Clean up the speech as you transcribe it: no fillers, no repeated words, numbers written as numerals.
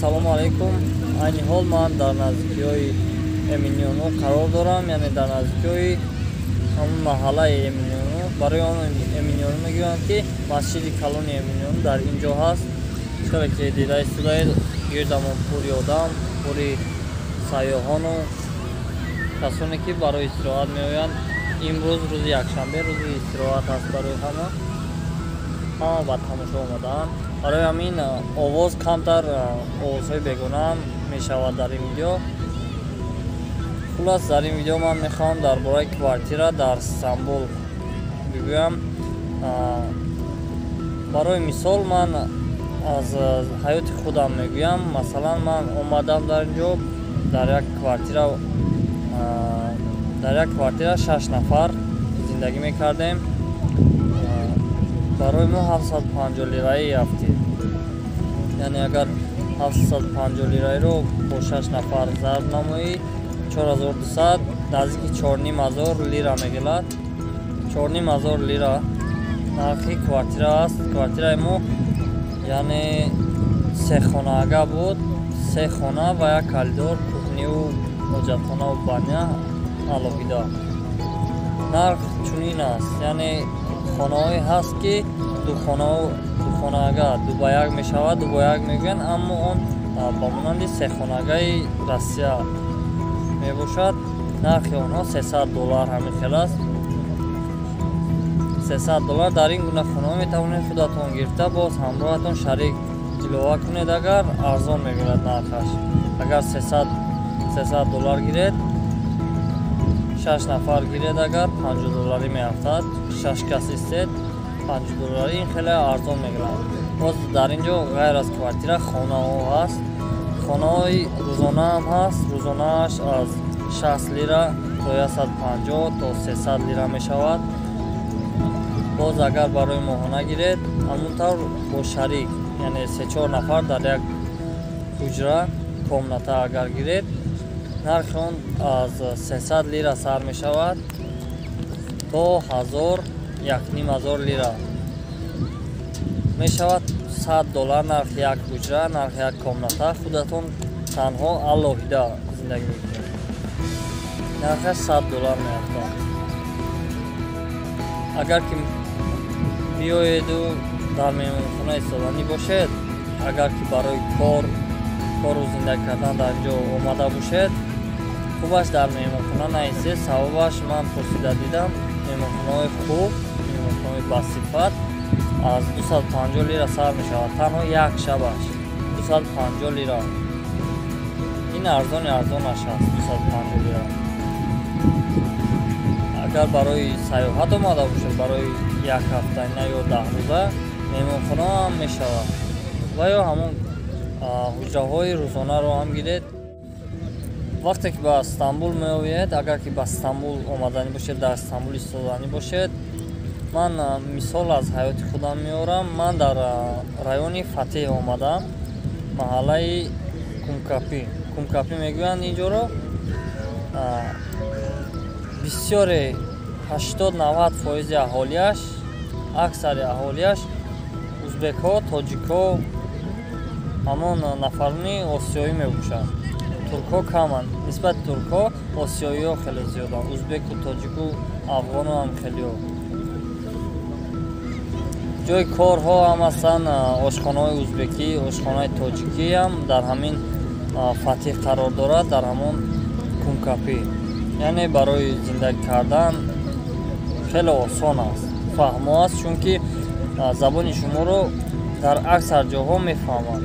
салому алайкум. Айни ҳол ман дар наздикиҳои Эминёну қарор дорам, яъне дар наздикиҳои ҳамун маҳаллаи Эминёну. Барои он Эминёну мегӯянд ки масҷиди калони Эминёну дар ин ҷо ҳаст. Хеле ки дида истодаед, гирдамон пури одам, пури сайёҳону касоне ки барои истироҳат меоянд. Имрӯз рӯзи якшанбе, рӯзи истироҳат ҳаст барои ҳама ба тамошо омадаанд. барои ҳамин овоз камтар овозҳои бегона мешавад дар ин видео. хулас дар ин видео ман мехоҳам дар бораи квартира дар Стамбул бигӯям. барои мисол ман аз ҳаёти худам мегӯям. Масалан ман омадам дар ин ҷо дар як квартира 6 нафар зиндагӣ мекардем. барои мо 750 лираи рафтид. яъне агар 750 лираиро бо 6 нафар зарб намоӣ 4200 наздики 4500 лира мегилад. 4500 лира нархи квартира аст. Квартираи мо яъне сехонаага буд. 3 хона ва як коридор, кухниву ҳоҷатхонаву баня алоҳида. нарх чунин аст. яъне хонаҳое ҳаст ки духонаага 2 ба 1 мешавад, 2 ба 1 мегӯянд, аммо он ба монанди сехонагаи Россия мебошад. нархи онҳо $300 ҳамин хел аст. $300 дар ин гуна хонаҳо метавонед худатон гирифта боз ҳамроҳатон шарик илова кунед. агар арзон мегӯяд нархаш. агар $300 гиред, 6 нафар гиред, агар $50 меафтад. 6 кас истед, $50 ин хеле арзон мегӯяд. боз дар ин ҷо ғайр аз квартира хонаҳо ҳаст. хонаҳои рӯзона ҳам ҳаст. рӯзонааш аз 60 лира то 150 то 300 лира мешавад. боз агар барои моҳона гиред, ҳамунтавр бо шарик, яъне 3-4 нафар дар як ҳуҷра комната агар гиред, нархи он аз 300 лира сар мешавад то 1500 лира мешавад. $100 нархи як ҳуҷра, нархи як комната. худатон танҳо алоҳида зиндагӣ мекунед. нархаш $100 меафтад. агар ки биёеду дар меҳмонхона истоданӣ бошед, агар ки барои кору зиндагӣ кардан дар ин ҷо омада бошед, хубаш дар меҳмонхона наистед. сабабаш ман пурсида дидам, меҳмонхонаҳои хуб, меҳмонхонаҳои басифат аз 250 лира сар мешавад. танҳо як шабаш 250 лира. ин арзонаш аст 250 лира. агар барои сайёҳат омада бошед, барои як ҳафтаина ё 10 рӯза, меҳмонхона ҳам мешавад. ва ё ҳамон ҳуҷраҳои рӯзонаро ҳам гиред. вақте ки ба Стамбул меояд, агар ки ба Стамбул омаданӣ бошед, дар Стамбул истоданӣ бошед, ман мисол аз ҳаёти худам меорам. ман дар райони Фатеҳ омадам, маҳаллаи Кумкапи мегӯянд ин ҷоро. бисёре 80-90% аҳолияш, аксари аҳолияш узбекҳо, тоҷикҳо, ҳамон нафарони осиёӣ мебошанд. туркҳо каманд. нисбати туркҳо осиёиҳо хеле зиёданд. узбеку тоҷику афғону ҳам хелиҳо. ҷои корҳо ҳам ҳастанд. ошхонаҳои узбекӣ, ошхонаи тоҷикӣ ҳам дар ҳамин Фатеҳ қарор дорад, дар ҳамон Кумкапи. яъне барои зиндагӣ кардан хеле осон аст, фаҳмо аст, чунки забони шуморо дар аксар ҷоҳо мефаҳманд.